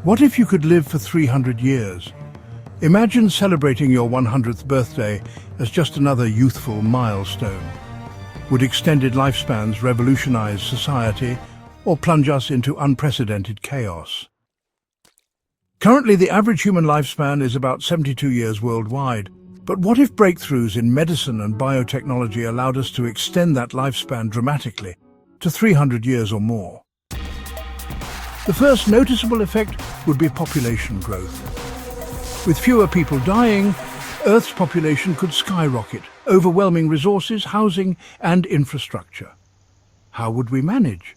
What if you could live for 300 years? Imagine celebrating your 100th birthday as just another youthful milestone. Would extended lifespans revolutionize society or plunge us into unprecedented chaos? Currently, the average human lifespan is about 72 years worldwide. But what if breakthroughs in medicine and biotechnology allowed us to extend that lifespan dramatically to 300 years or more? The first noticeable effect would be population growth. With fewer people dying, Earth's population could skyrocket, overwhelming resources, housing, and infrastructure. How would we manage?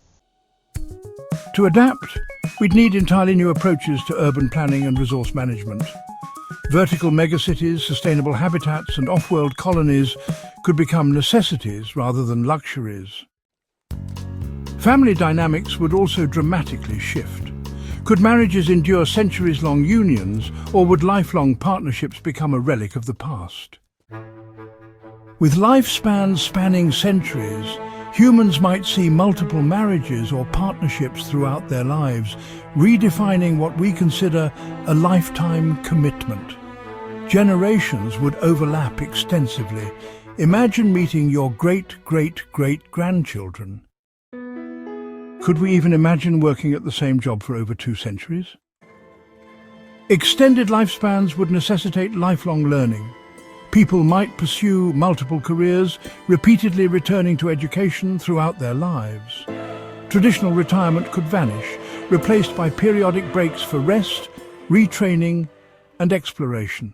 To adapt, we'd need entirely new approaches to urban planning and resource management. Vertical megacities, sustainable habitats, and off-world colonies could become necessities rather than luxuries. Family dynamics would also dramatically shift. Could marriages endure centuries-long unions, or would lifelong partnerships become a relic of the past? With lifespans spanning centuries, humans might see multiple marriages or partnerships throughout their lives, redefining what we consider a lifetime commitment. Generations would overlap extensively. Imagine meeting your great-great-great-grandchildren. Could we even imagine working at the same job for over 2 centuries? Extended lifespans would necessitate lifelong learning. People might pursue multiple careers, repeatedly returning to education throughout their lives. Traditional retirement could vanish, replaced by periodic breaks for rest, retraining, and exploration.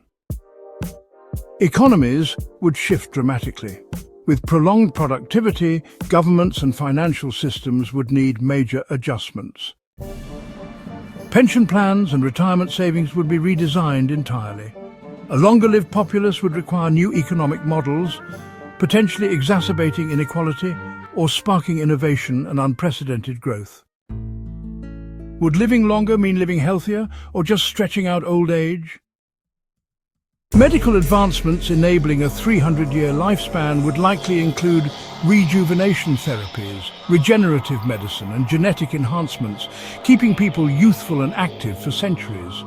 Economies would shift dramatically. With prolonged productivity, governments and financial systems would need major adjustments. Pension plans and retirement savings would be redesigned entirely. A longer-lived populace would require new economic models, potentially exacerbating inequality or sparking innovation and unprecedented growth. Would living longer mean living healthier or just stretching out old age? Medical advancements enabling a 300-year lifespan would likely include rejuvenation therapies, regenerative medicine, and genetic enhancements, keeping people youthful and active for centuries.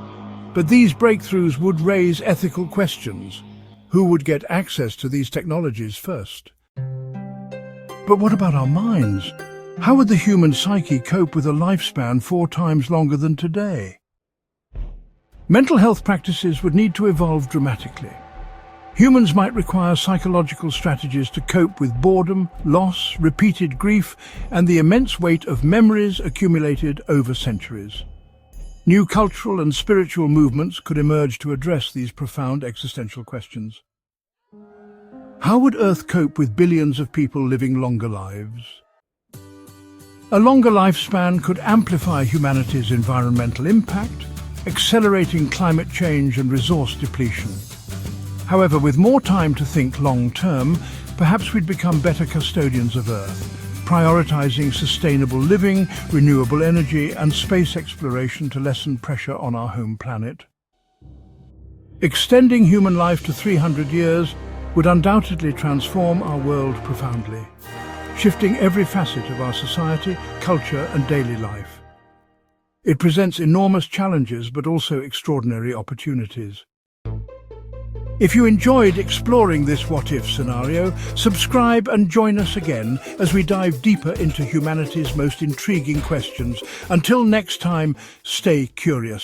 But these breakthroughs would raise ethical questions. Who would get access to these technologies first? But what about our minds? How would the human psyche cope with a lifespan 4 times longer than today? Mental health practices would need to evolve dramatically. Humans might require psychological strategies to cope with boredom, loss, repeated grief, and the immense weight of memories accumulated over centuries. New cultural and spiritual movements could emerge to address these profound existential questions. How would Earth cope with billions of people living longer lives? A longer lifespan could amplify humanity's environmental impact, accelerating climate change and resource depletion. However, with more time to think long-term, perhaps we'd become better custodians of Earth, prioritizing sustainable living, renewable energy, and space exploration to lessen pressure on our home planet. Extending human life to 300 years would undoubtedly transform our world profoundly, shifting every facet of our society, culture, and daily life. It presents enormous challenges, but also extraordinary opportunities. If you enjoyed exploring this what-if scenario, subscribe and join us again as we dive deeper into humanity's most intriguing questions. Until next time, stay curious.